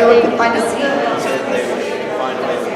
they can find a seat. Said they would find a way to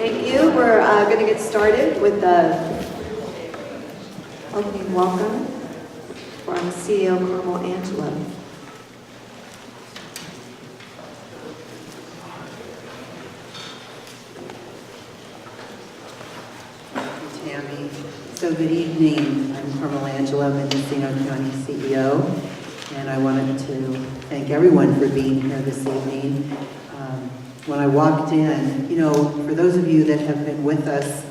Thank you. We're going to get started with the opening welcome from CEO Carmel Angelo. Thank you, Tammy. So good evening. I'm Carmel Angelo, Mendocino County CEO, and I wanted to thank everyone for being here this evening. When I walked in, you know, for those of you that have been with us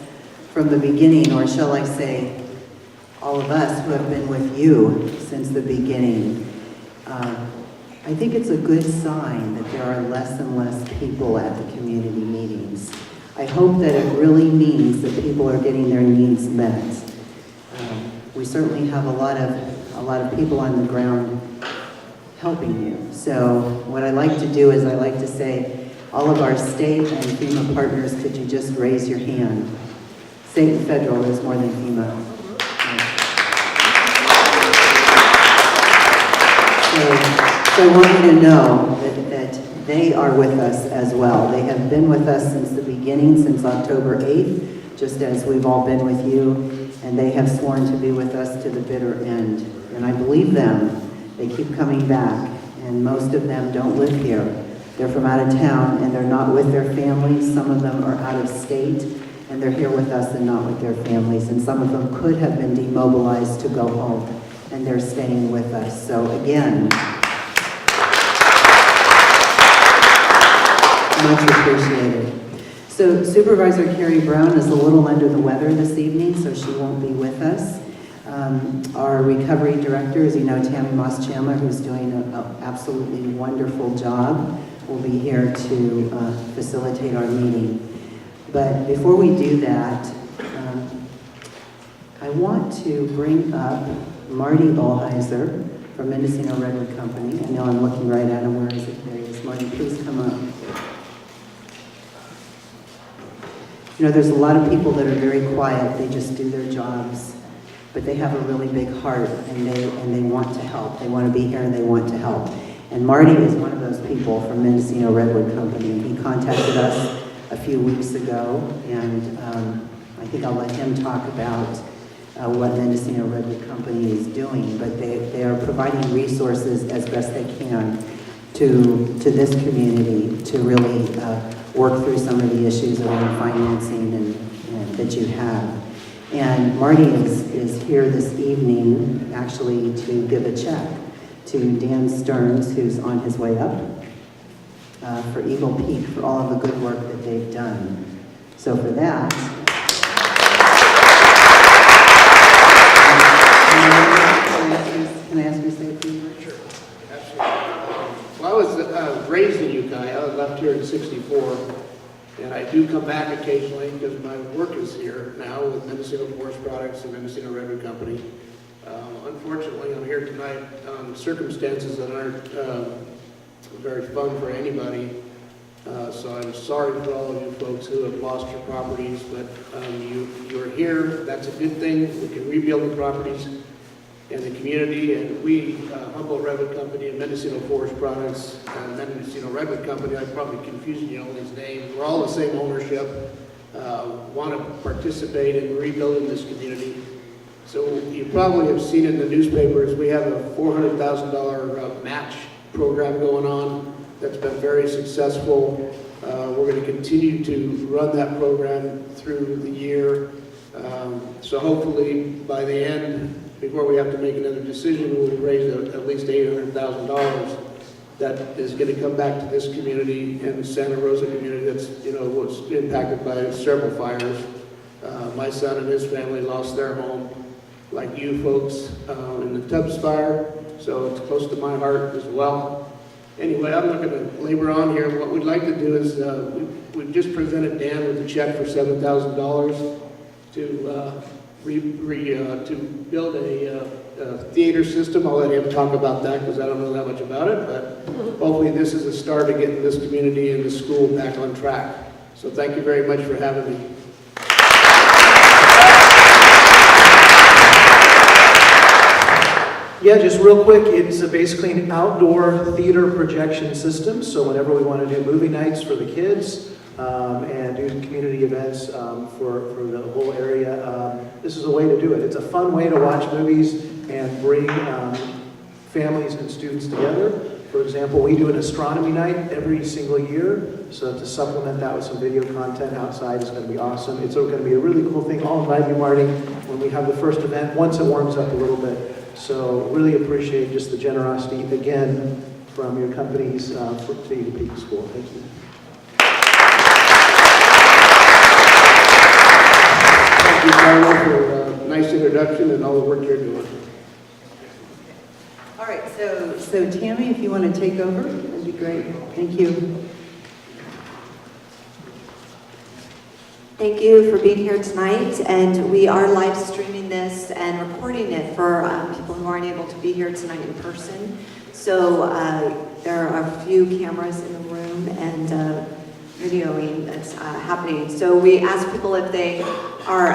from the beginning, or shall I say, all of us who have been with you since the beginning, I think it's a good sign that there are less and less people at the community meetings. I hope that it really means that people are getting their needs met. We certainly have a lot of people on the ground helping you. So what I like to do is I like to say, all of our state and FEMA partners, could you just raise your hand? State and federal is more than FEMA. So I want you to know that they are with us as well. They have been with us since the beginning, since October 8th, just as we've all been with you, and they have sworn to be with us to the bitter end. And I believe them. They keep coming back, and most of them don't live here. They're from out of town, and they're not with their families. Some of them are out of state, and they're here with us and not with their families. And some of them could have been demobilized to go home, and they're staying with us. So again, much appreciated. So Supervisor Carrie Brown is a little under the weather this evening, so she won't be with us. Our recovery director, as you know, Tammy Moss-Chandler, who's doing an absolutely wonderful job, will be here to facilitate our meeting. But before we do that, I want to bring up Marty Olheiser from Mendocino Redwood Company. I know I'm looking right at him. Where is it? There he is. Marty, please come up. You know, there's a lot of people that are very quiet. They just do their jobs. But they have a really big heart, and they want to help. They want to be here, and they want to help. And Marty is one of those people from Mendocino Redwood Company. He contacted us a few weeks ago, and I think I'll let him talk about what Mendocino Redwood Company is doing. But they are providing resources as best they can to this community to really work through some of the issues around financing and that you have. And Marty is here this evening, actually, to give a check to Dan Stearns, who's on his way up, for Eagle Peak, for all of the good work that they've done. So for that, can I ask you to say a few words? Sure, absolutely. Well, I was raised in Ukiah. I left here in '64 And I do come back occasionally because my work is here now with Mendocino Forest Products and Mendocino Redwood Company. Unfortunately, I'm here tonight on circumstances that aren't very fun for anybody. So I'm sorry for all of you folks who have lost your properties, but you're here. That's a good thing. We can rebuild the properties and the community, and we, Humboldt Redwood Company and Mendocino Forest Products and Mendocino Redwood Company, I'm probably confusing you all these names. We're all the same ownership, want to participate in rebuilding this community. So you probably have seen in the newspapers, we have a $400,000 match program going on that's been very successful. We're going to continue to run that program through the year. So hopefully by the end, before we have to make another decision, we'll raise at least $800,000 that is going to come back to this community and the Santa Rosa community that's, was impacted by several fires. My son and his family lost their home, like you folks, in the Tubbs fire, so it's close to my heart as well. Anyway, I'm not going to labor on here. What we'd like to do is, we've just presented Dan with a check for $7,000 to build a theater system. I'll let him talk about that because I don't know that much about it, but hopefully this is a start to getting this community and the school back on track. So thank you very much for having me. Yeah, just real quick, it's basically an outdoor theater projection system. So whenever we want to do movie nights for the kids and do community events for the whole area, this is a way to do it. It's a fun way to watch movies and bring families and students together. For example, we do an astronomy night every single year. So to supplement that with some video content outside is going to be awesome. It's going to be a really cool thing. I'll invite you, Marty, when we have the first event, once it warms up a little bit. So really appreciate just the generosity, again, from your companies to the Peak School. Thank you. Thank you, Carlo, for a nice introduction and all the work you're doing. All right, so Tammy, if you want to take over, that'd be great. Thank you. Thank you for being here tonight, and we are live streaming this and recording it for people who aren't able to be here tonight in person. So there are a few cameras in the room and videoing that's happening. So we ask people if they are,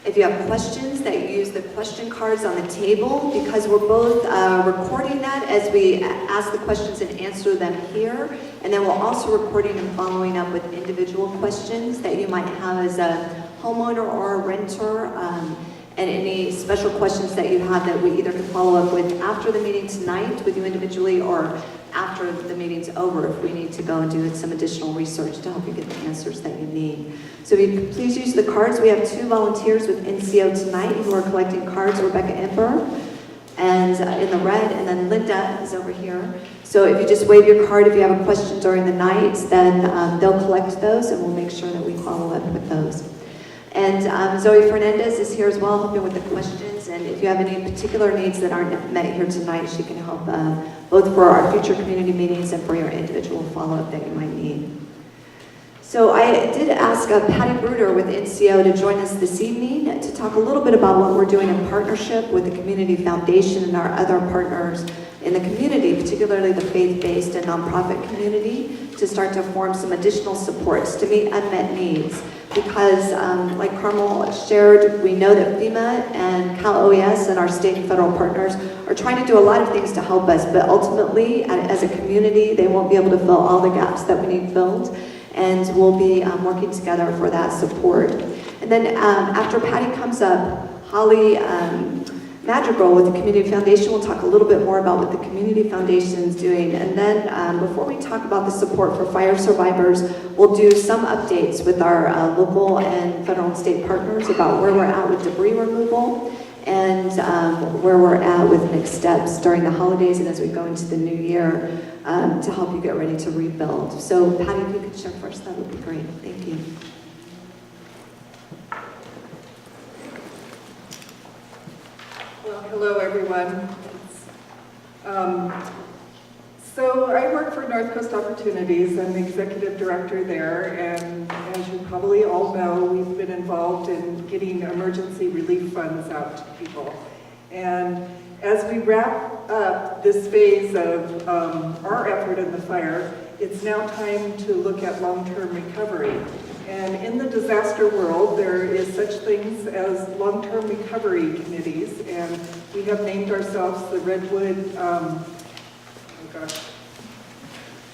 if you have questions, that you use the question cards on the table, because we're both recording that as we ask the questions and answer them here. And then we're also recording and following up with individual questions that you might have as a homeowner or a renter, and any special questions that you have that we either can follow up with after the meeting tonight with you individually, or after the meeting's over if we need to go and do some additional research to help you get the answers that you need. So if you could please use the cards. We have 2 volunteers with NCO tonight who are collecting cards, Rebecca Emper, and in the red, and then Linda is over here. So if you just wave your card if you have a question during the night, then they'll collect those and we'll make sure that we follow up with those. And Zoe Fernandez is here as well, helping with the questions. And if you have any particular needs that aren't met here tonight, she can help both for our future community meetings and for your individual follow-up that you might need. So I did ask Patty Bruder with NCO to join us this evening to talk a little bit about what we're doing in partnership with the Community Foundation and our other partners in the community, particularly the faith-based and nonprofit community, to start to form some additional supports to meet unmet needs. Because like Carmel shared, we know that FEMA and Cal OES and our state and federal partners are trying to do a lot of things to help us, but ultimately, as a community, they won't be able to fill all the gaps that we need filled. And we'll be working together for that support. And then after Patty comes up, Holly Madrigal with the Community Foundation will talk a little bit more about what the Community Foundation is doing. And then before we talk about the support for fire survivors, we'll do some updates with our local and federal and state partners about where we're at with debris removal and where we're at with next steps during the holidays and as we go into the new year to help you get ready to rebuild. So Patty, if you could share first, that would be great. Thank you. Well, hello everyone. So I work for North Coast Opportunities. I'm the executive director there, and as you probably all know, we've been involved in getting emergency relief funds out to people. And as we wrap up this phase of our effort in the fire, it's now time to look at long-term recovery. And in the disaster world, there is such things as long-term recovery committees, and we have named ourselves the Redwood,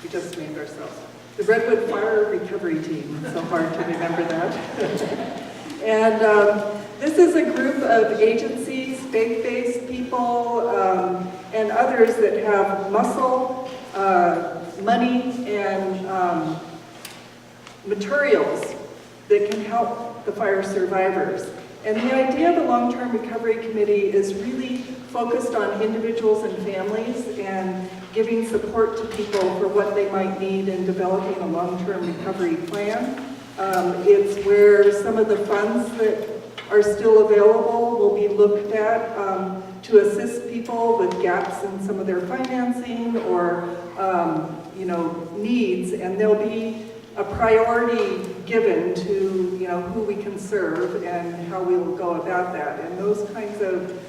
we just named ourselves the Redwood Fire Recovery Team. It's so hard to remember that. And this is a group of agencies, faith-based people, and others that have muscle, money, and materials that can help the fire survivors. And the idea of the Long-Term Recovery Committee is really focused on individuals and families and giving support to people for what they might need in developing a long-term recovery plan. It's where some of the funds that are still available will be looked at to assist people with gaps in some of their financing or needs, and there'll be a priority given to who we can serve and how we will go about that. And those kinds of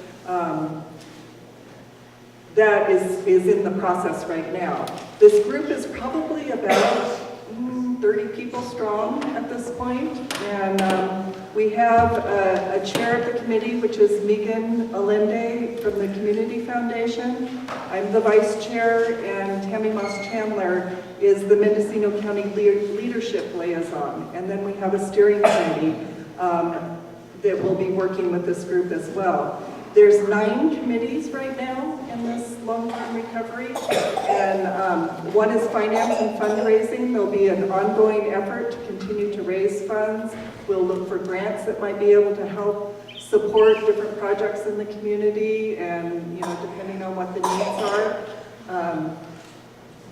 that is in the process right now. This group is probably about 30 people strong at this point, and we have a chair of the committee, which is Megan Allende from the Community Foundation. I'm the vice chair, and Tammy Moss-Chandler is the Mendocino County Leadership Liaison. And then we have a steering committee that will be working with this group as well. There's 9 committees right now in this long-term recovery, and one is finance and fundraising. There'll be an ongoing effort to continue to raise funds. We'll look for grants that might be able to help support different projects in the community, and depending on what the needs are.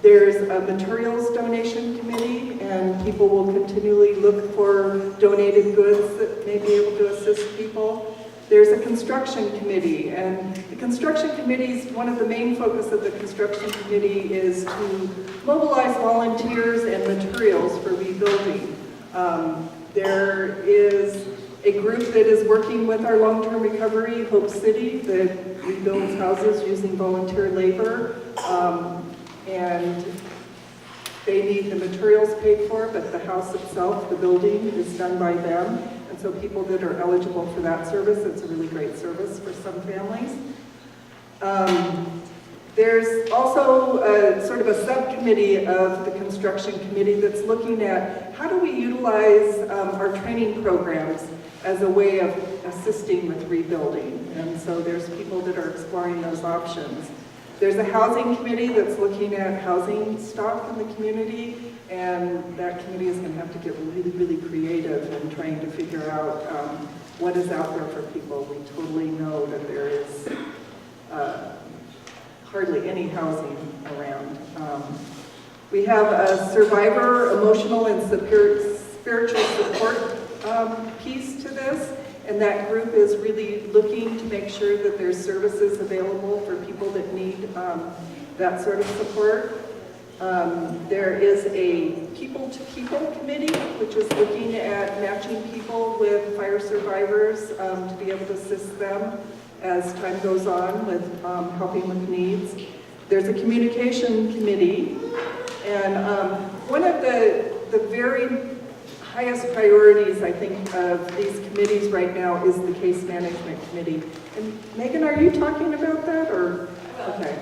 There's a materials donation committee, and people will continually look for donated goods that may be able to assist people. There's a construction committee, and the construction committee's one of the main focus of the construction committee is to mobilize volunteers and materials for rebuilding. There is a group that is working with our long-term recovery, Hope City, that rebuilds houses using volunteer labor, and they need the materials paid for, but the house itself, the building, is done by them. And so people that are eligible for that service, it's a really great service for some families. There's also sort of a subcommittee of the construction committee that's looking at how do we utilize our training programs as a way of assisting with rebuilding. And so there's people that are exploring those options. There's a housing committee that's looking at housing stock in the community, and that committee is going to have to get really, really creative in trying to figure out what is out there for people. We totally know that there is hardly any housing around. We have a survivor emotional and spiritual support piece to this, and that group is really looking to make sure that there's services available for people that need that sort of support. There is a people-to-people committee, which is looking at matching people with fire survivors to be able to assist them as time goes on with helping with needs. There's a communication committee, and one of the very highest priorities, I think, of these committees right now is the case management committee. And Megan, are you talking about that, or? Okay.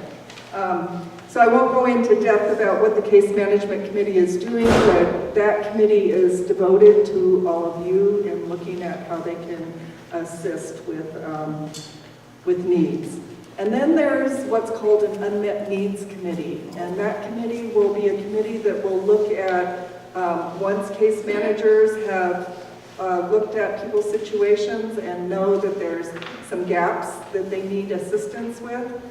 So I won't go into depth about what the case management committee is doing, but that committee is devoted to all of you in looking at how they can assist with needs. And then there's what's called an unmet needs committee, and that committee will be a committee that will look at once case managers have looked at people's situations and know that there's some gaps that they need assistance with,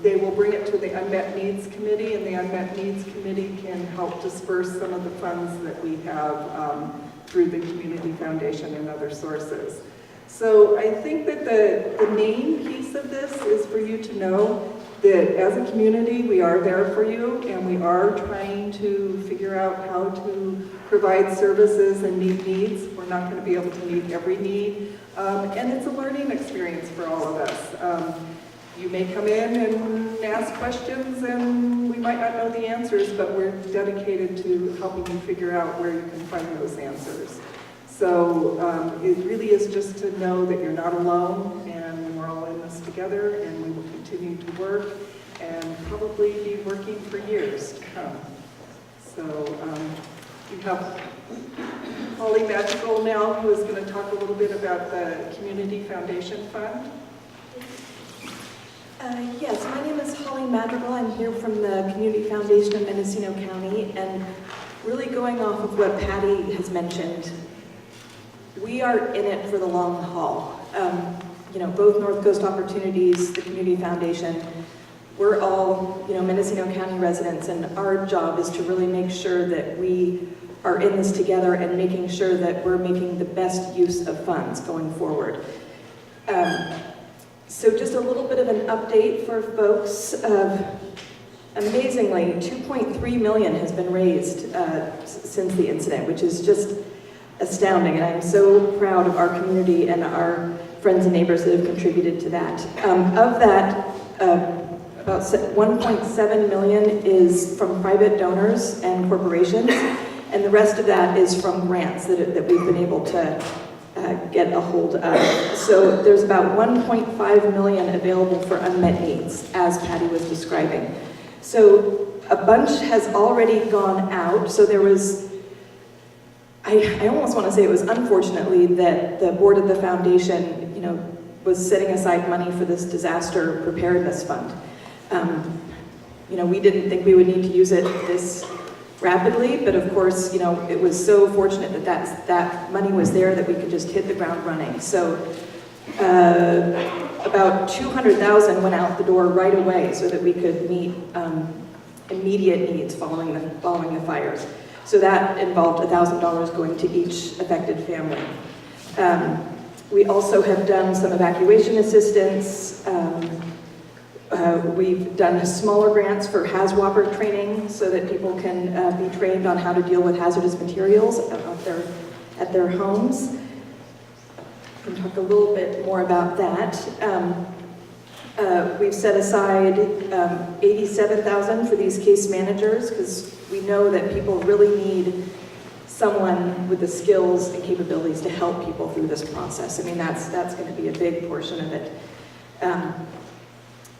they will bring it to the Unmet Needs Committee, and the Unmet Needs Committee can help disperse some of the funds that we have through the Community Foundation and other sources. So I think that the main piece of this is for you to know that as a community, we are there for you, and we are trying to figure out how to provide services and meet needs. We're not going to be able to meet every need, and it's a learning experience for all of us. You may come in and ask questions, and we might not know the answers, but we're dedicated to helping you figure out where you can find those answers. So it really is just to know that you're not alone, and we're all in this together, and we will continue to work and probably be working for years to come. So we have Holly Magical now, who is going to talk a little bit about the Community Foundation Fund. Yes, my name is Holly Madrigal. I'm here from the Community Foundation of Mendocino County, and really going off of what Patty has mentioned, we are in it for the long haul. Both North Coast Opportunities, the Community Foundation, we're all, Mendocino County residents, and our job is to really make sure that we are in this together and making sure that we're making the best use of funds going forward. So just a little bit of an update for folks. Amazingly, $2.3 million has been raised since the incident, which is just astounding, and I'm so proud of our community and our friends and neighbors that have contributed to that. Of that, about 1.7 million is from private donors and corporations, and the rest of that is from grants that we've been able to get a hold of. So there's about 1.5 million available for unmet needs, as Patty was describing. So a bunch has already gone out. So there was, I almost want to say it was unfortunately that the board of the foundation, was setting aside money for this disaster preparedness fund. We didn't think we would need to use it this rapidly, but of course, it was so fortunate that money was there that we could just hit the ground running. So about 200,000 went out the door right away so that we could meet immediate needs following the fires. So that involved $1,000 going to each affected family. We also have done some evacuation assistance. We've done smaller grants for HAZWOPER training so that people can be trained on how to deal with hazardous materials at their homes. I can talk a little bit more about that. We've set aside $87,000 for these case managers because we know that people really need someone with the skills and capabilities to help people through this process. I mean, that's going to be a big portion of it.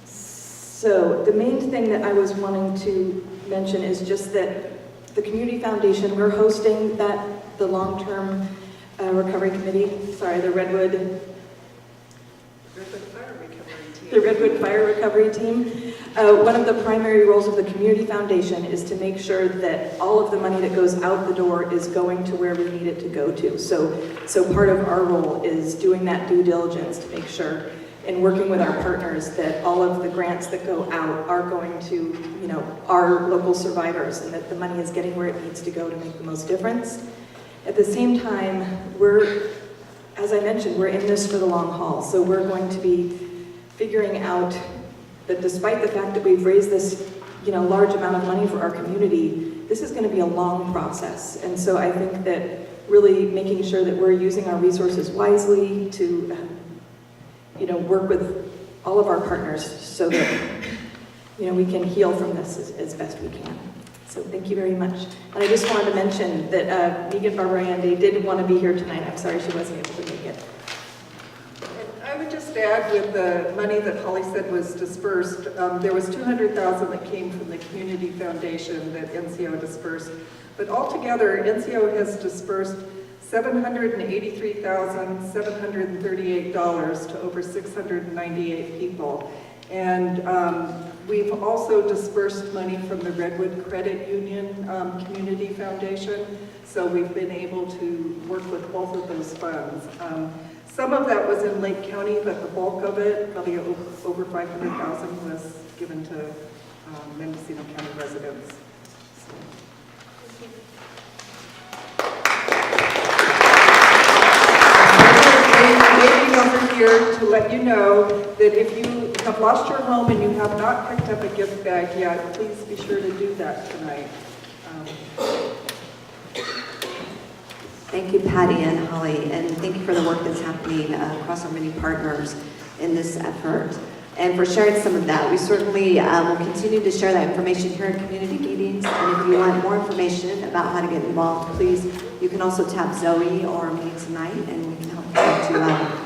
So the main thing that I was wanting to mention is just that the Community Foundation, we're hosting the long-term recovery committee, the Redwood Fire Recovery Team. One of the primary roles of the Community Foundation is to make sure that all of the money that goes out the door is going to where we need it to go to. So part of our role is doing that due diligence to make sure, and working with our partners, that all of the grants that go out are going to, our local survivors, and that the money is getting where it needs to go to make the most difference. At the same time, as I mentioned, we're in this for the long haul. So we're going to be figuring out that despite the fact that we've raised this, large amount of money for our community, this is going to be a long process. And so I think that really making sure that we're using our resources wisely to work with all of our partners so that, we can heal from this as best we can. So thank you very much. And I just wanted to mention that Megan Barbarande did want to be here tonight. I'm sorry she wasn't able to make it. And I would just add, with the money that Holly said was dispersed, there was $200,000 that came from the Community Foundation that NCO dispersed. But altogether, NCO has dispersed $783,738 to over 698 people. And we've also dispersed money from the Redwood Credit Union Community Foundation. So we've been able to work with both of those funds. Some of that was in Lake County, but the bulk of it, probably over $500,000, was given to Mendocino County residents. Maybe over here. here to let you know that if you have lost your home and you have not picked up a gift bag yet, please be sure to do that tonight. Thank you, Patty and Holly, and thank you for the work that's happening across our many partners in this effort, and for sharing some of that. We certainly will continue to share that information here in community meetings, and if you want more information about how to get involved, please, you can also tap Zoe or me tonight, and we can help you to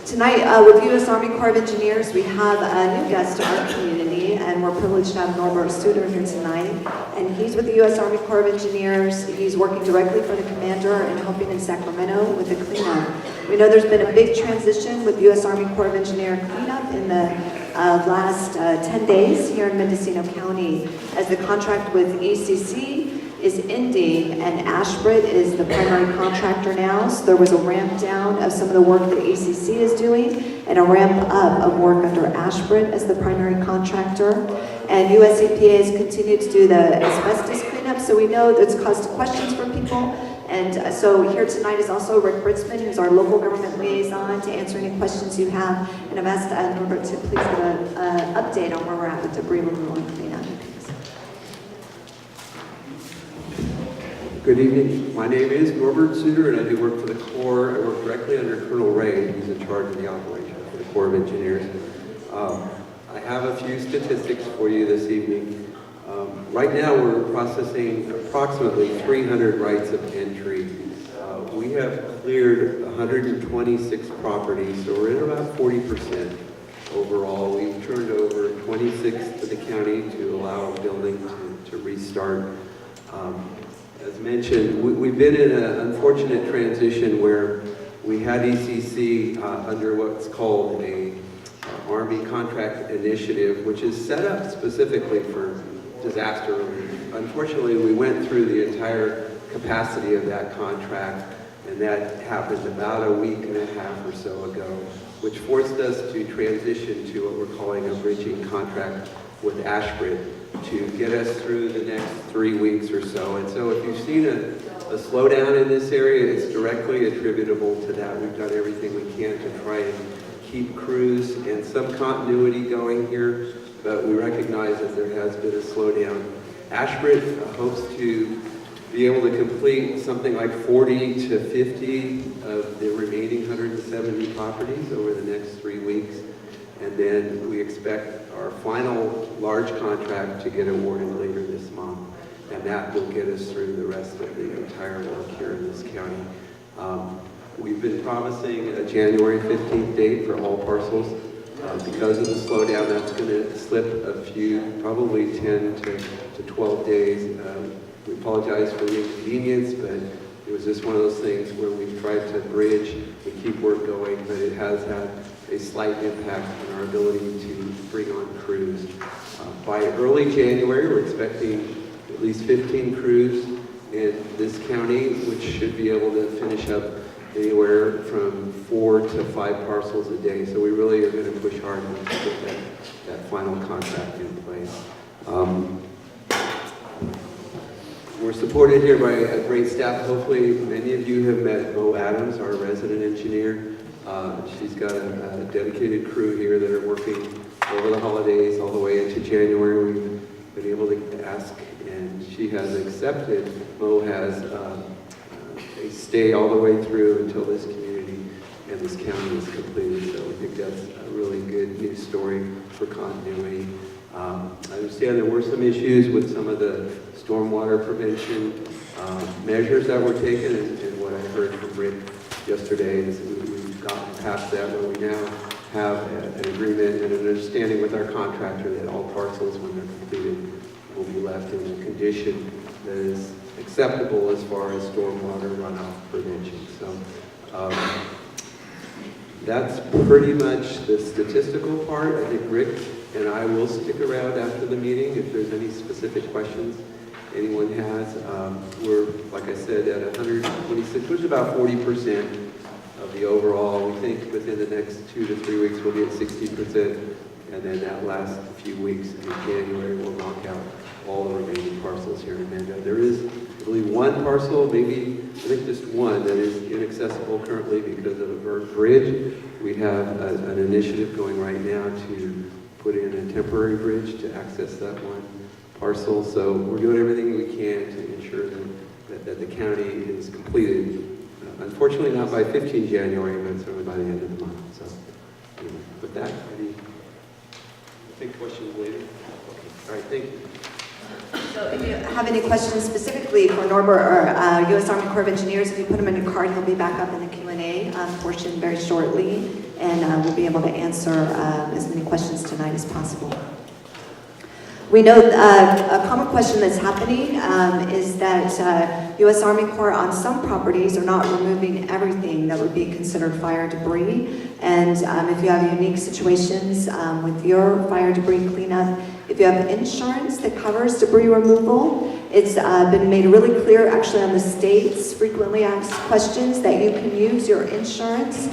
tonight, with U.S. Army Corps of Engineers, we have a new guest to our community, and we're privileged to have Norbert Suter here tonight. And he's with the U.S. Army Corps of Engineers. He's working directly for the commander and helping in Sacramento with the cleanup. We know there's been a big transition with U.S. Army Corps of Engineer cleanup in the last 10 days here in Mendocino County, as the contract with ECC is ending, and Ashbridge is the primary contractor now. So there was a ramp down of some of the work that ECC is doing and a ramp up of work under Ashbridge as the primary contractor. And US EPA has continued to do the asbestos cleanup, so we know that's caused questions for people. And so here tonight is also Rick Britzman, who's our local government liaison, to answer any questions you have. And I've asked Norbert to please give an update on where we're at with debris removal and cleanup. Good evening. My name is Norbert Suter, and I do work for the Corps. I work directly under Colonel Ray, who's in charge of the operation for the Corps of Engineers. I have a few statistics for you this evening. Right now, we're processing approximately 300 rights of entry. We have cleared 126 properties, so we're at about 40% overall. We've turned over 26 to the county to allow a building to restart. As mentioned, we've been in an unfortunate transition where we had ECC under what's called a Army Contract Initiative, which is set up specifically for disaster relief. Unfortunately, we went through the entire capacity of that contract, and that happened about a week and a half or so ago, which forced us to transition to what we're calling a bridging contract with Ashbridge to get us through the next 3 weeks or so. And so if you've seen a slowdown in this area, it's directly attributable to that. We've done everything we can to try and keep crews and some continuity going here, but we recognize that there has been a slowdown. Ashbridge hopes to be able to complete something like 40 to 50 of the remaining 170 properties over the next 3 weeks. And then we expect our final large contract to get awarded later this month. And that will get us through the rest of the entire work here in this county. We've been promising a January 15th date for all parcels. Because of the slowdown, that's going to slip a few, probably 10 to 12 days. We apologize for the inconvenience, but it was just one of those things where we've tried to bridge and keep work going, but it has had a slight impact on our ability to bring on crews. By early January, we're expecting at least 15 crews in this county, which should be able to finish up anywhere from 4 to 5 parcels a day. So we really are going to push hard to get that final contract in place. We're supported here by a great staff. Hopefully many of you have met Bo Adams, our resident engineer. She's got a dedicated crew here that are working over the holidays all the way into January. We've been able to ask, and she has accepted. Mo has a stay all the way through until this community and this county is completed. So we think that's a really good news story for continuity. I understand there were some issues with some of the stormwater prevention measures that were taken, and what I heard from Rick yesterday is we've gotten past that, where we now have an agreement and an understanding with our contractor that all parcels, when they're completed, will be left in a condition that is acceptable as far as stormwater runoff prevention. So that's pretty much the statistical part. I think Rick and I will stick around after the meeting if there's any specific questions anyone has. We're, like I said, at 126, which is about 40% of the overall. We think within the next 2 to 3 weeks we'll be at 60%, and then that last few weeks in January we'll knock out all the remaining parcels here in Mendo. There is, I believe, one parcel, maybe, I think just one, that is inaccessible currently because of a burnt bridge. We have an initiative going right now to put in a temporary bridge to access that one parcel. So we're doing everything we can to ensure that the county is completed. Unfortunately, not by 15 January, but certainly by the end of the month. So anyway, with that, any take questions later? Okay. All right, thank you. So if you have any questions specifically for Norbert or U.S. Army Corps of Engineers, if you put him in your card, he'll be back up in the Q&A portion very shortly, and we'll be able to answer as many questions tonight as possible. We know a common question that's happening is that U.S. Army Corps on some properties are not removing everything that would be considered fire debris. And if you have unique situations with your fire debris cleanup, if you have insurance that covers debris removal, it's been made really clear actually on the state's frequently asked questions that you can use your insurance.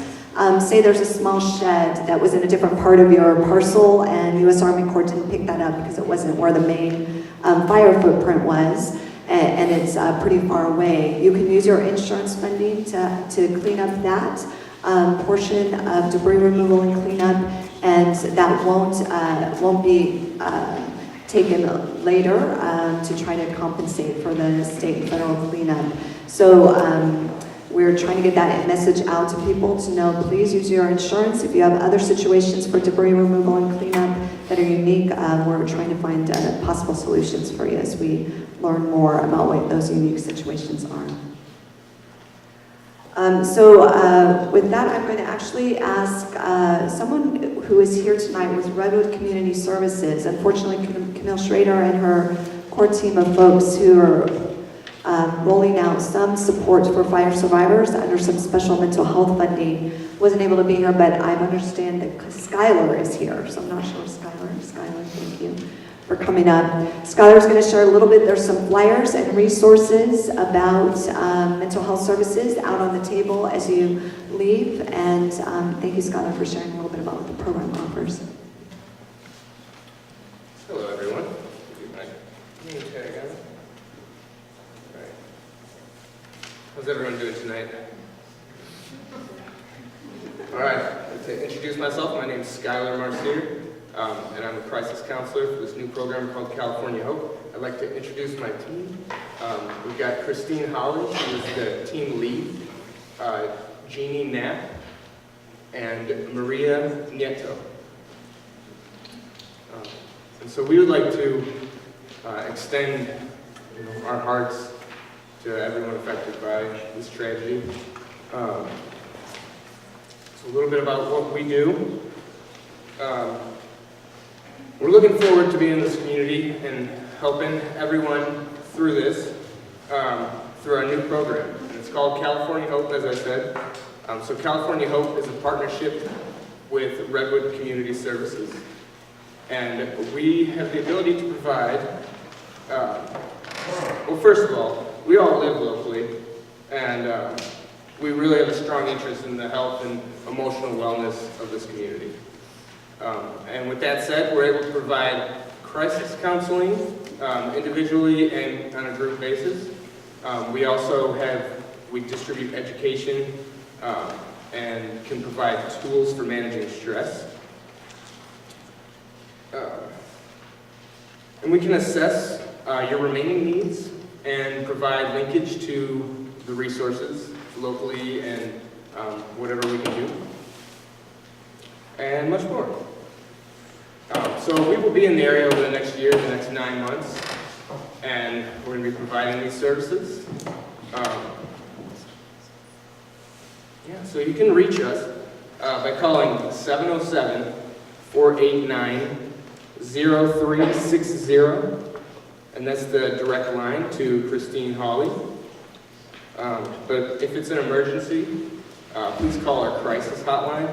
Say there's a small shed that was in a different part of your parcel and U.S. Army Corps didn't pick that up because it wasn't where the main fire footprint was, and it's pretty far away. You can use your insurance funding to clean up that portion of debris removal and cleanup, and that won't be taken later to try to compensate for the state and federal cleanup. So we're trying to get that message out to people to know, please use your insurance. If you have other situations for debris removal and cleanup that are unique, we're trying to find possible solutions for you as we learn more about what those unique situations are. With that, I'm going to actually ask someone who is here tonight with Redwood Community Services. Unfortunately, Camille Schrader and her core team of folks who are rolling out some support for fire survivors under some special mental health funding wasn't able to be here, but I understand that Skylar is here, so I'm not sure Skylar, thank you for coming up. Skylar's going to share a little bit. There's some flyers and resources about mental health services out on the table as you leave, and thank you, Skylar, for sharing a little bit about what the program offers. Hello, everyone. Name tag on. All right. How's everyone doing tonight? All right. To introduce myself, my name is Skylar Marcier, and I'm a crisis counselor for this new program called California Hope. I'd like to introduce my team. We've got Christine Holly, who is the team lead, Jeannie Knapp, and Maria Nieto. And so we would like to extend our hearts to everyone affected by this tragedy. So a little bit about what we do. We're looking forward to being in this community and helping everyone through this, through our new program. And it's called California Hope, as I said. So California Hope is a partnership with Redwood Community Services. And we have the ability to provide, well, first of all, we all live locally, and we really have a strong interest in the health and emotional wellness of this community. And with that said, we're able to provide crisis counseling individually and on a group basis. We distribute education and can provide tools for managing stress. And we can assess your remaining needs and provide linkage to the resources locally and whatever we can do, and much more. So we will be in the area over the next year, the next 9 months, and we're going to be providing these services. So you can reach us by calling 707-489-0360, and that's the direct line to Christine Hawley. But if it's an emergency, please call our crisis hotline,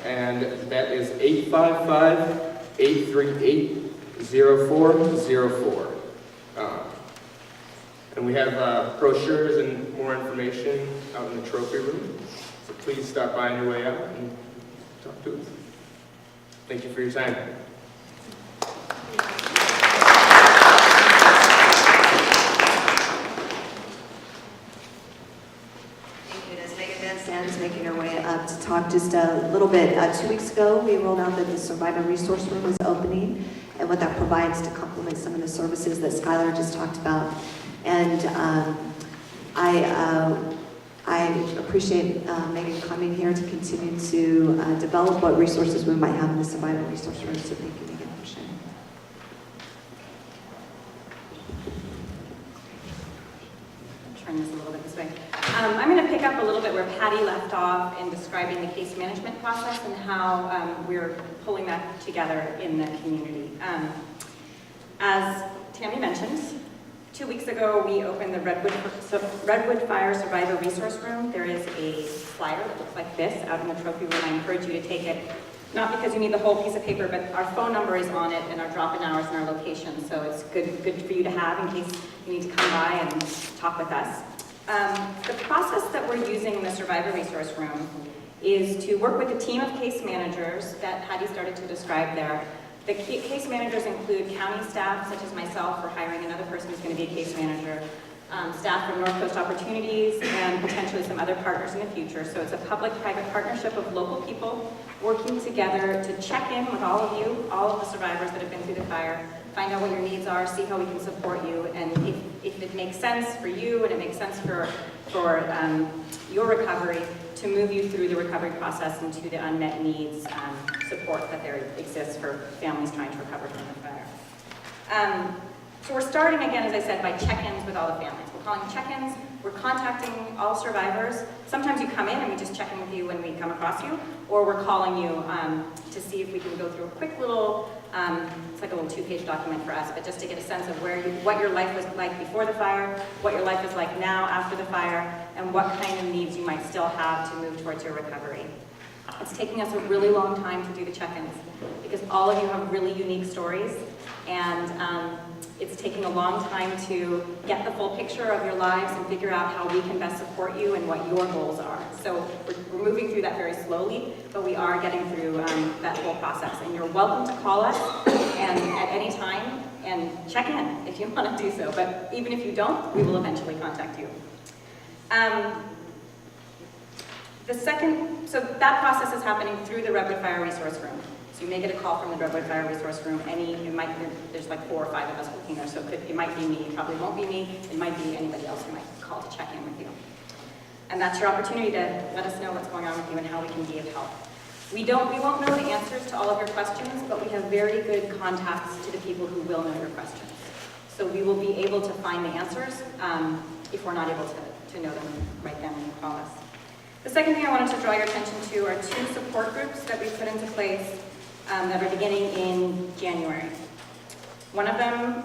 and that is 855-838-0404. And we have brochures and more information out in the trophy room, so please stop by on your way out and talk to us. Thank you for your time. talk just a little bit. 2 weeks ago, we rolled out that the Survivor Resource Room is opening and what that provides to complement some of the services that Skylar just talked about. And I appreciate Megan coming here to continue to develop what resources we might have in the Survivor Resource Room. So thank you, Megan, for sharing. Turn this a little bit this way. I'm going to pick up a little bit where Patty left off in describing the case management process and how we're pulling that together in the community. As Tammy mentioned, 2 weeks ago we opened the Redwood Fire Survivor Resource Room. There is a flyer that looks like this out in the trophy room. I encourage you to take it, not because you need the whole piece of paper, but our phone number is on it and our drop-in hours and our location. So it's good for you to have in case you need to come by and talk with us. The process that we're using in the Survivor Resource Room is to work with a team of case managers that Patty started to describe there. The case managers include county staff, such as myself. We're hiring another person who's going to be a case manager, staff from North Coast Opportunities, and potentially some other partners in the future. So it's a public-private partnership of local people working together to check in with all of you, all of the survivors that have been through the fire, find out what your needs are, see how we can support you, and if it makes sense for you and it makes sense for your recovery, to move you through the recovery process and to the unmet needs support that there exists for families trying to recover from the fire. So we're starting again, as I said, by check-ins with all the families. We're calling check-ins, we're contacting all survivors. Sometimes you come in and we just check in with you when we come across you, or we're calling you to see if we can go through a quick little, it's like a little 2-page document for us, but just to get a sense of what your life was like before the fire, what your life is like now after the fire, and what kind of needs you might still have to move towards your recovery. It's taking us a really long time to do the check-ins because all of you have really unique stories, and it's taking a long time to get the full picture of your lives and figure out how we can best support you and what your goals are. So we're moving through that very slowly, but we are getting through that whole process. And you're welcome to call us and at any time and check in if you want to do so. But even if you don't, we will eventually contact you. So that process is happening through the Redwood Fire Resource Room. So you may get a call from the Redwood Fire Resource Room. There's like 4 or 5 of us working there, so it might be me, it probably won't be me, it might be anybody else who might call to check in with you. And that's your opportunity to let us know what's going on with you and how we can be of help. We won't know the answers to all of your questions, but we have very good contacts to the people who will know your questions. So we will be able to find the answers if we're not able to know them right then when you call us. The second thing I wanted to draw your attention to are 2 support groups that we put into place that are beginning in January. One of them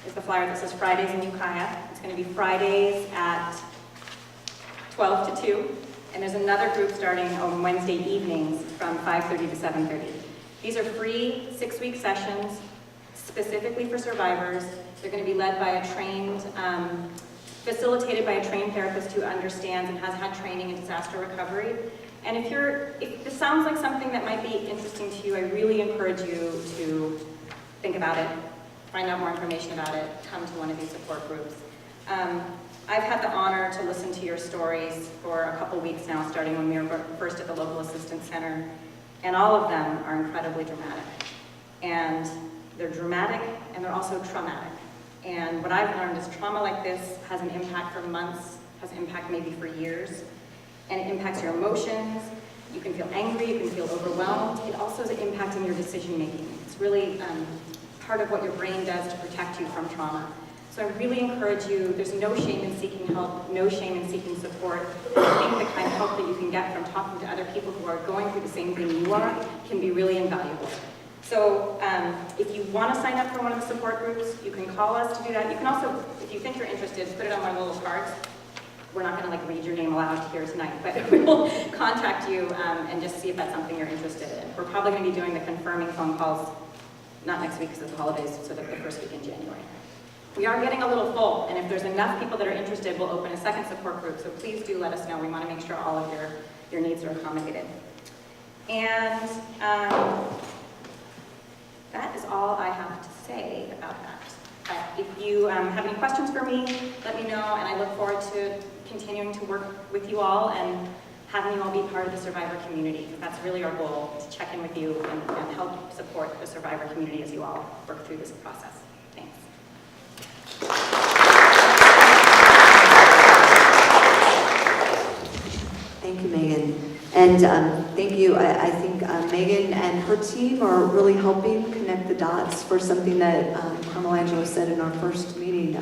is the flyer that says Fridays in Ukiah. It's going to be Fridays at 12 to 2. And there's another group starting on Wednesday evenings from 5:30 to 7:30. These are free 6-week sessions specifically for survivors. They're going to be led by a trained, facilitated by a trained therapist who understands and has had training in disaster recovery. And if this sounds like something that might be interesting to you, I really encourage you to think about it, find out more information about it, come to one of these support groups. I've had the honor to listen to your stories for a couple weeks now, starting when we were first at the local assistance center, and all of them are incredibly dramatic. And they're dramatic, and they're also traumatic. And what I've learned is trauma like this has an impact for months, has impact maybe for years, and it impacts your emotions. You can feel angry, you can feel overwhelmed. It also is impacting your decision making. It's really part of what your brain does to protect you from trauma. So I really encourage you, there's no shame in seeking help, no shame in seeking support. I think the kind of help that you can get from talking to other people who are going through the same thing you are can be really invaluable. So if you want to sign up for one of the support groups, you can call us to do that. You can also, if you think you're interested, put it on one of the little cards. We're not going to read your name aloud here tonight, but we will contact you and just see if that's something you're interested in. We're probably going to be doing the confirming phone calls, not next week because of the holidays, so the first week in January. We are getting a little full, and if there's enough people that are interested, we'll open a second support group, so please do let us know. We want to make sure all of your needs are accommodated. And that is all I have to say about that. If you have any questions for me, let me know, and I look forward to continuing to work with you all and having you all be part of the survivor community, because that's really our goal, to check in with you and help support the survivor community as you all work through this process. Thanks. Thank you, Megan. And thank you. I think Megan and her team are really helping connect the dots for something that Carmel Angelo said in our first meeting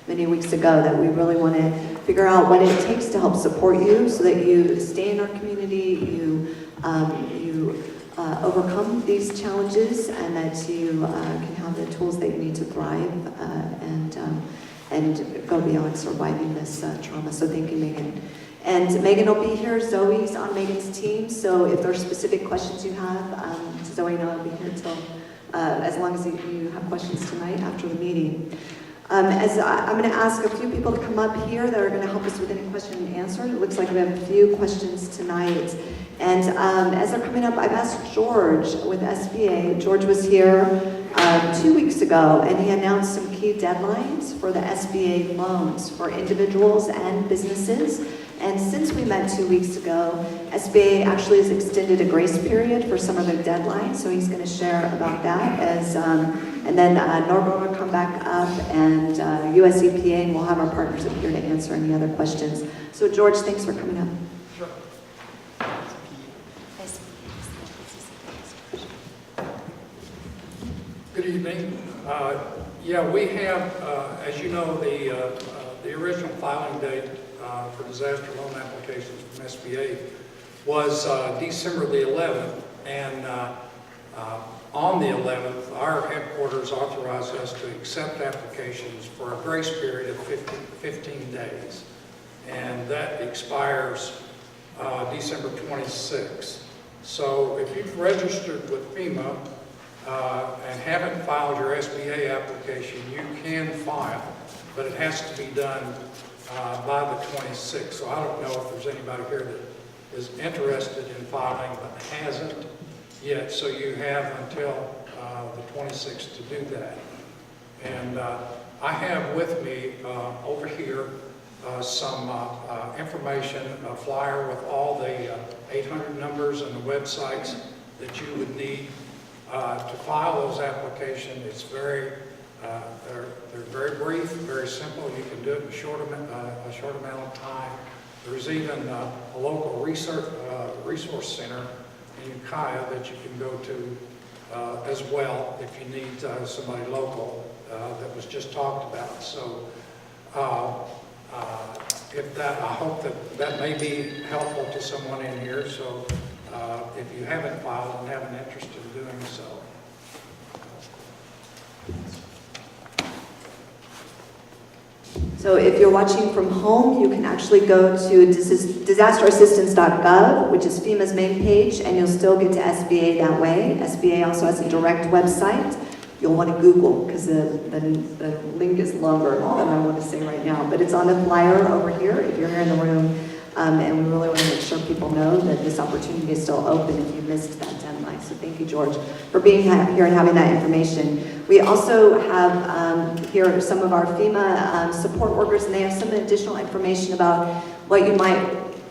many weeks ago, that we really want to figure out what it takes to help support you so that you stay in our community, you overcome these challenges, and that you can have the tools that you need to thrive and go beyond surviving this trauma. So thank you, Megan. And Megan will be here. Zoe's on Megan's team, so if there are specific questions you have, Zoe and I will be here till as long as you have questions tonight after the meeting. I'm going to ask a few people to come up here that are going to help us with any question and answer. It looks like we have a few questions tonight. And as they're coming up, I've asked George with SBA. George was here 2 weeks ago, and he announced some key deadlines for the SBA loans for individuals and businesses. And since we met 2 weeks ago, SBA actually has extended a grace period for some of their deadlines, so he's going to share about that. And then Norbert will come back up, and US EPA, and we'll have our partners up here to answer any other questions. So George, thanks for coming up. Sure. Good evening. Yeah, we have, as you know, the original filing date for disaster loan applications from SBA was December the 11th, and on the 11th, our headquarters authorized us to accept applications for a grace period of 15 days, and that expires December 26th. So if you've registered with FEMA and haven't filed your SBA application, you can file, but it has to be done by the 26th. So I don't know if there's anybody here that is interested in filing but hasn't yet. So you have until the 26th to do that. And I have with me over here some information, a flyer with all the 800 numbers and the websites that you would need to file those applications. It's very they're very brief, very simple. You can do it in a short amount of time. There's even a local resource center in Ukiah that you can go to as well if you need somebody local that was just talked about. So I hope that may be helpful to someone in here. So if you haven't filed and have an interest in doing so. So if you're watching from home, you can actually go to disasterassistance.gov, which is FEMA's main page, and you'll still get to SBA that way. SBA also has a direct website. You'll want to Google, because the link is longer than I want to say right now. But it's on the flyer over here if you're here in the room. And we really want to make sure people know that this opportunity is still open if you missed that deadline. So thank you, George, for being here and having that information. We also have here some of our FEMA support workers, and they have some additional information about what you might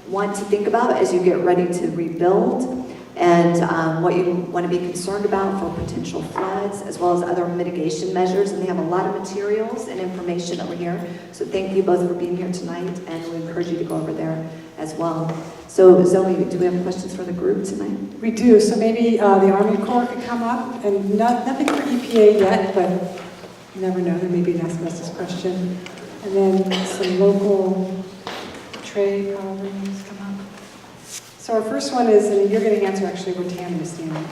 want to think about as you get ready to rebuild, and what you want to be concerned about for potential floods, as well as other mitigation measures. And they have a lot of materials and information over here. So thank you both for being here tonight, and we encourage you to go over there as well. So Zoe, do we have questions for the group tonight? We do. So maybe the Army Corps could come up, and nothing for EPA yet, but you never know. There may be an asbestos question. And then some local trade colleagues come up. So our first one is, and you're going to answer actually where Tammy is standing.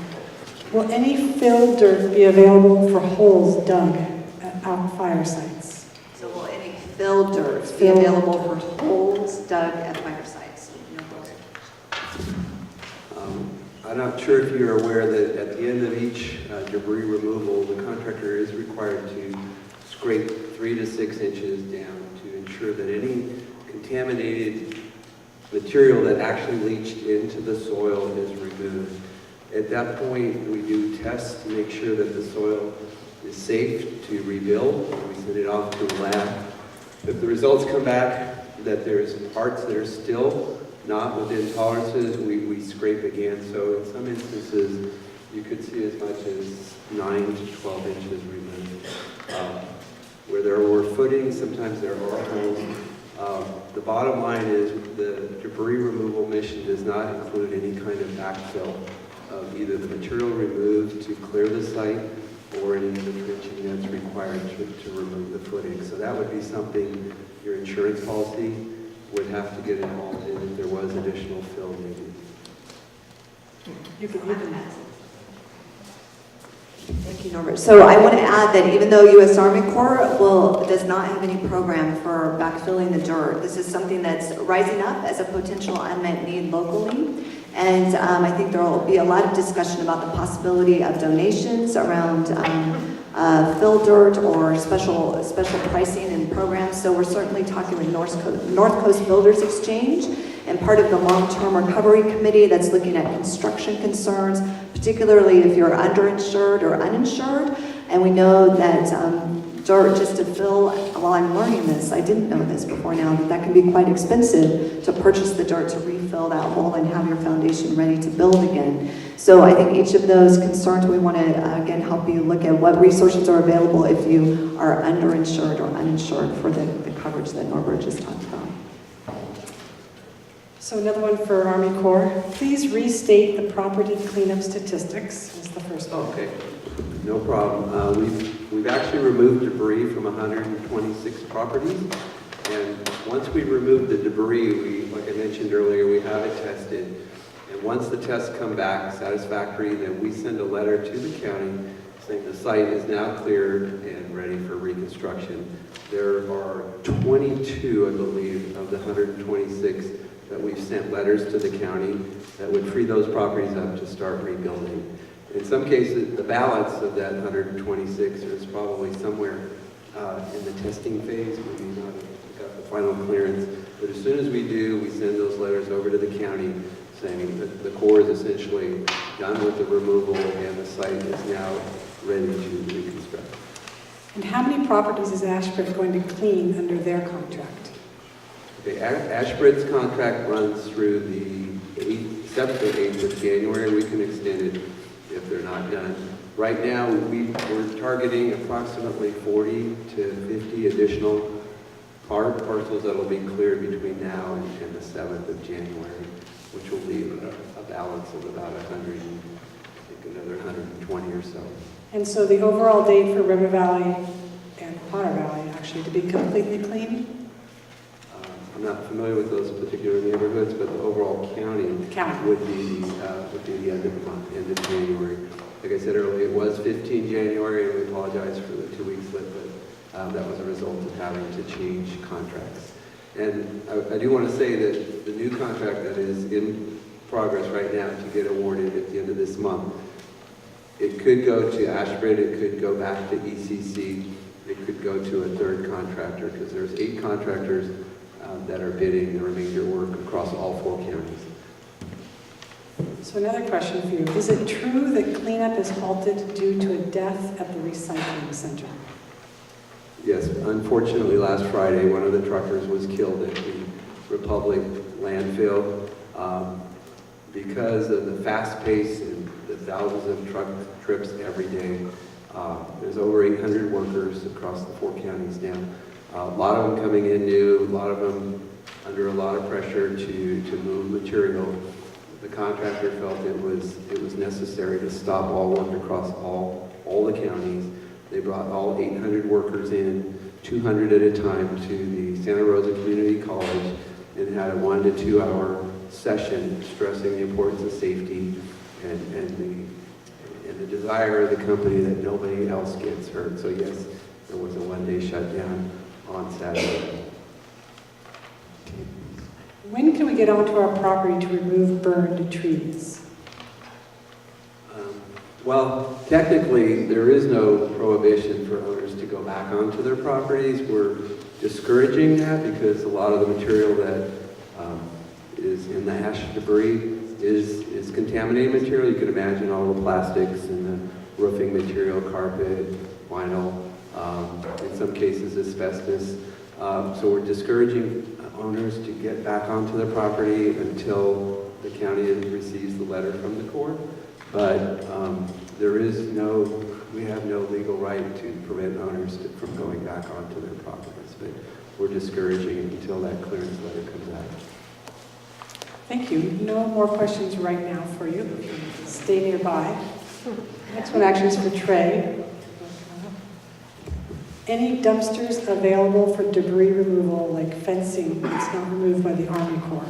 Will any filled dirt be available for holes dug at fire sites? So will any filled dirt be available for holes dug at fire sites? I'm not sure if you're aware that at the end of each debris removal, the contractor is required to scrape 3 to 6 inches down to ensure that any contaminated material that actually leached into the soil is removed. At that point, we do tests to make sure that the soil is safe to rebuild. We send it off to the lab. If the results come back that there's parts that are still not within tolerances, we scrape again. So in some instances, you could see as much as 9 to 12 inches removed. Where there were footings, sometimes there are holes. The bottom line is the debris removal mission does not include any kind of backfill of either the material removed to clear the site or any of the trenching that's required to remove the footing. So that would be something your insurance policy would have to get involved in if there was additional fill needed. Thank you, Norbert. So I want to add that even though U.S. Army Corps does not have any program for backfilling the dirt, this is something that's rising up as a potential unmet need locally. And I think there will be a lot of discussion about the possibility of donations around fill dirt or special pricing and programs. So we're certainly talking with North Coast Builders Exchange and part of the long-term recovery committee that's looking at construction concerns, particularly if you're underinsured or uninsured. And we know that dirt just to fill, well, I'm learning this, I didn't know this before now, that can be quite expensive to purchase the dirt to refill that hole and have your foundation ready to build again. So I think each of those concerns, we want to, again, help you look at what resources are available if you are underinsured or uninsured for the coverage that Norbert just talked about. So another one for Army Corps. Please restate the property cleanup statistics is the first one. Okay, no problem. We've actually removed debris from 126 properties. And once we remove the debris, like I mentioned earlier, we have it tested. And once the tests come back satisfactory, then we send a letter to the county saying the site is now cleared and ready for reconstruction. There are 22, I believe, of the 126 that we've sent letters to the county that would free those properties up to start rebuilding. In some cases, the balance of that 126 is probably somewhere in the testing phase, maybe not got the final clearance. But as soon as we do, we send those letters over to the county saying that the Corps is essentially done with the removal and the site is now ready to reconstruct. And how many properties is Ashbrook going to clean under their contract? Okay, Ashbrid's contract runs through the 7th or 8th of January. We can extend it if they're not done. Right now, we're targeting approximately 40 to 50 additional parcels that will be cleared between now and the 7th of January, which will leave a balance of about 100, I think another 120 or so. And so the overall date for River Valley and Potter Valley actually to be completely clean? I'm not familiar with those particular neighborhoods, but the overall county would be the end of the month, end of January. Like I said earlier, it was 15 January, and we apologize for the 2 weeks late, but that was a result of having to change contracts. And I do want to say that the new contract that is in progress right now to get awarded at the end of this month, it could go to Ashbrid, it could go back to ECC, it could go to a third contractor, because there's 8 contractors that are bidding the remainder work across all 4 counties. So another question for you. Is it true that cleanup is halted due to a death at the recycling center? Yes, unfortunately last Friday, one of the truckers was killed at the Republic landfill because of the fast pace and the thousands of truck trips every day. There's over 800 workers across the 4 counties now. A lot of them coming in new, a lot of them under a lot of pressure to move material. The contractor felt it was necessary to stop all work across all the counties. They brought all 800 workers in, 200 at a time, to the Santa Rosa Community College and had a 1 to 2 hour session stressing the importance of safety and the desire of the company that nobody else gets hurt. So yes, there was a 1-day shutdown on Saturday. When can we get onto our property to remove burned trees? Well, technically, there is no prohibition for owners to go back onto their properties. We're discouraging that because a lot of the material that is in the ash debris is contaminated material. You can imagine all the plastics and the roofing material, carpet, vinyl, in some cases asbestos. So we're discouraging owners to get back onto their property until the county receives the letter from the Corps. But we have no legal right to prevent owners from going back onto their properties. But we're discouraging it until that clearance letter comes out. Thank you. No more questions right now for you. Stay nearby. Next one actually is for Trey. Any dumpsters available for debris removal, like fencing that's not removed by the Army Corps?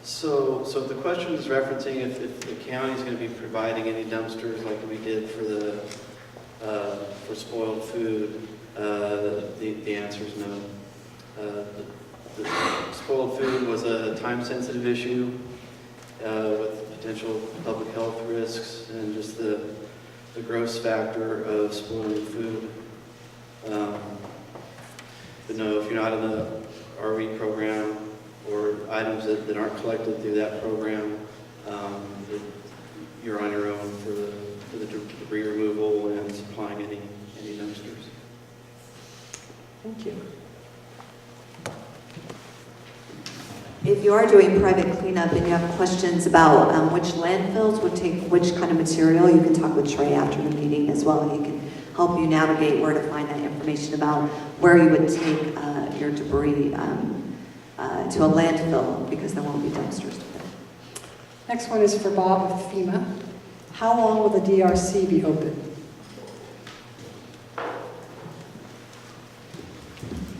So if the question is referencing if the county is going to be providing any dumpsters like we did for spoiled food, the answer is no. The spoiled food was a time-sensitive issue with potential public health risks and just the gross factor of spoiling food. But no, if you're not in the RV program or items that aren't collected through that program, you're on your own for the debris removal and supplying any dumpsters. Thank you. If you are doing private cleanup and you have questions about which landfills would take which kind of material, you can talk with Trey after the meeting as well. He can help you navigate where to find that information about where you would take your debris to a landfill, because there won't be dumpsters there. Next one is for Bob with FEMA. How long will the DRC be open?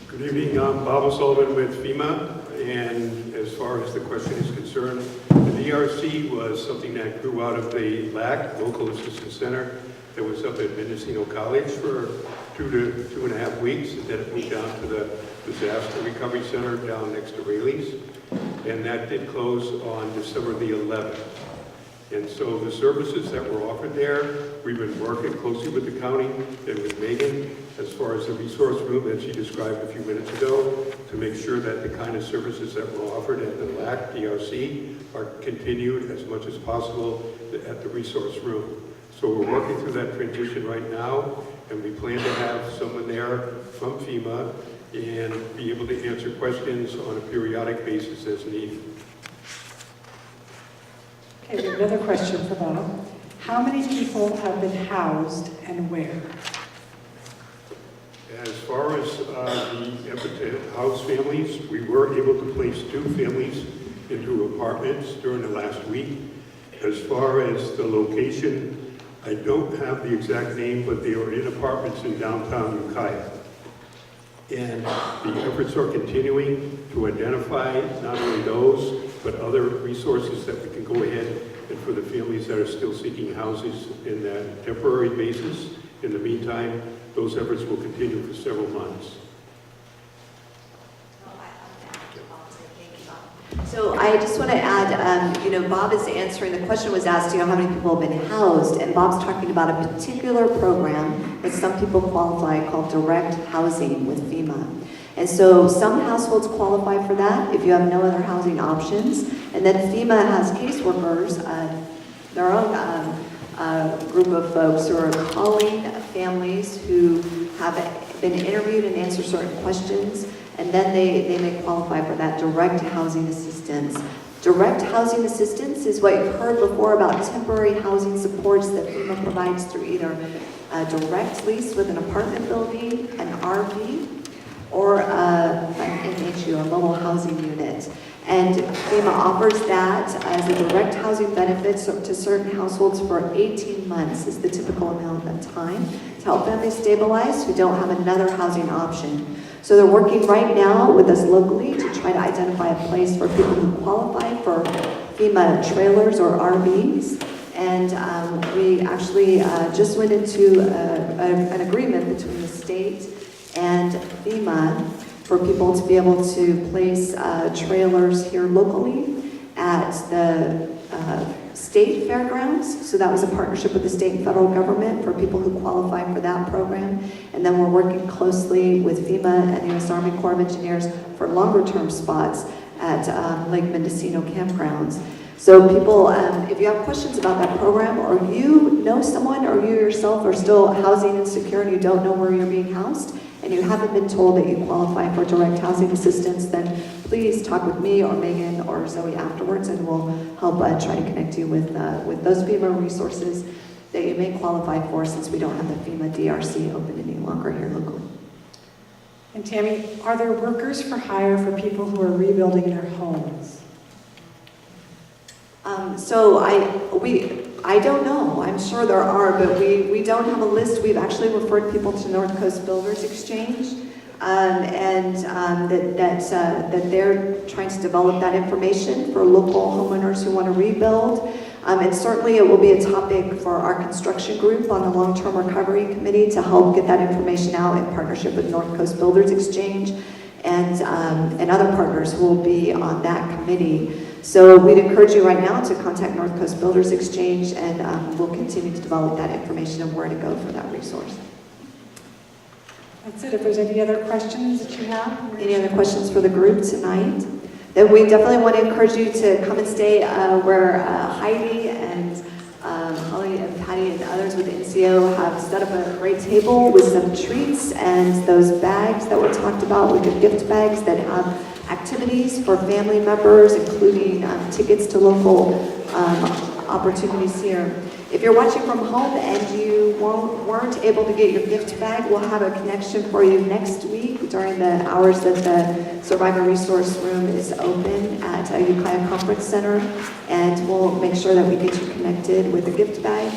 Good evening, I'm Bob O'Sullivan with FEMA, and as far as the question is concerned, the DRC was something that grew out of the LAC, Local Assistance Center, that was up at Mendocino College for 2 to 2.5 weeks, and then it moved down to the Disaster Recovery Center down next to Rayleigh's, and that did close on December the 11th. And so the services that were offered there, we've been working closely with the county and with Megan as far as the resource room that she described a few minutes ago, to make sure that the kind of services that were offered at the LAC, DRC, are continued as much as possible at the resource room. So we're working through that transition right now, and we plan to have someone there from FEMA and be able to answer questions on a periodic basis as needed. Okay, we have another question for Bob. How many people have been housed and where? As far as the house families, we were able to place 2 families into apartments during the last week. As far as the location, I don't have the exact name, but they are in apartments in downtown Ukiah. And the efforts are continuing to identify not only those, but other resources that we can go ahead and for the families that are still seeking houses in that temporary basis. In the meantime, those efforts will continue for several months. So I just want to add, Bob is answering, the question was asked, how many people have been housed, and Bob's talking about a particular program that some people qualify called direct housing with FEMA. And so some households qualify for that if you have no other housing options. And then FEMA has caseworkers, their own group of folks who are calling families who have been interviewed and answer certain questions, and then they may qualify for that direct housing assistance. Direct housing assistance is what you've heard before about temporary housing supports that FEMA provides through either a direct lease with an apartment building, an RV, or an MHU, a mobile housing unit. And FEMA offers that as a direct housing benefit to certain households for 18 months is the typical amount of time to help families stabilize who don't have another housing option. So they're working right now with us locally to try to identify a place for people who qualify for FEMA trailers or RVs. And we actually just went into an agreement between the state and FEMA for people to be able to place trailers here locally at the state fairgrounds. So that was a partnership with the state and federal government for people who qualify for that program. And then we're working closely with FEMA and the U.S. Army Corps of Engineers for longer term spots at Lake Mendocino campgrounds. So people, if you have questions about that program, or you know someone, or you yourself are still housing insecure and you don't know where you're being housed, and you haven't been told that you qualify for direct housing assistance, then please talk with me or Megan or Zoe afterwards, and we'll help try to connect you with those FEMA resources that you may qualify for, since we don't have the FEMA DRC open any longer here locally. And Tammy, are there workers for hire for people who are rebuilding their homes? I don't know. I'm sure there are, but we don't have a list. We've actually referred people to North Coast Builders Exchange, that they're trying to develop that information for local homeowners who want to rebuild. And certainly it will be a topic for our construction group on the Long-Term Recovery Committee to help get that information out in partnership with North Coast Builders Exchange and other partners who will be on that committee. So we'd encourage you right now to contact North Coast Builders Exchange, and we'll continue to develop that information and where to go for that resource. That's it. If there's any other questions that you have? Any other questions for the group tonight? Then we definitely want to encourage you to come and stay where Heidi and Holly and Patty and others with NCO have set up a great table with some treats and those bags that were talked about, with the gift bags that have activities for family members, including tickets to local opportunities here. If you're watching from home and you weren't able to get your gift bag, we'll have a connection for you next week during the hours that the Survivor Resource Room is open at Ukiah Conference Center, and we'll make sure that we get you connected with a gift bag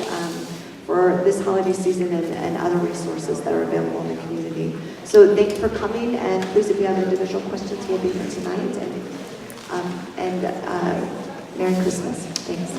for this holiday season and other resources that are available in the community. So thank you for coming, and please, if you have individual questions, we'll be here tonight, and Merry Christmas. Thanks.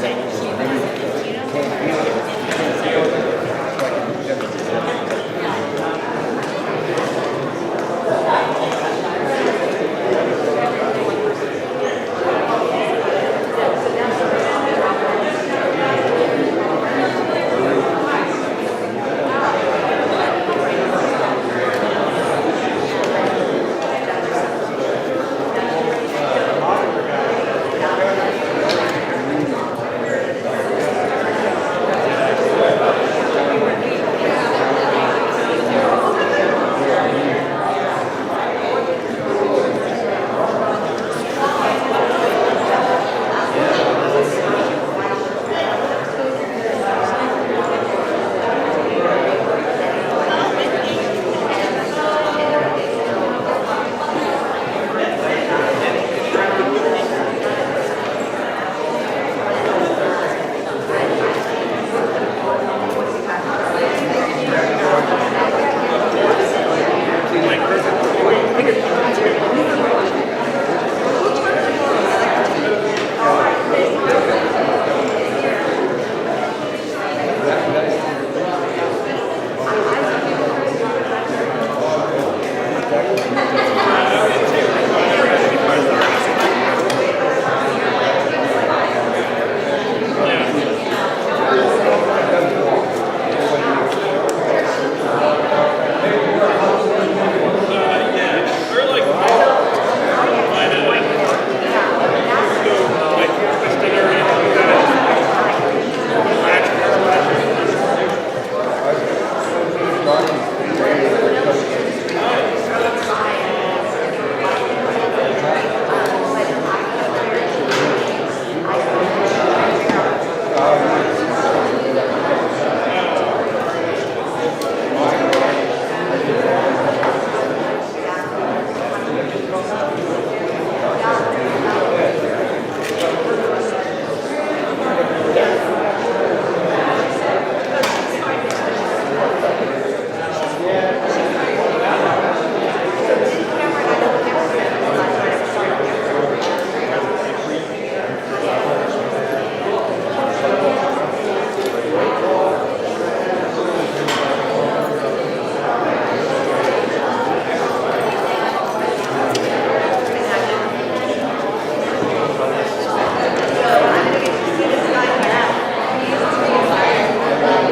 Thank you.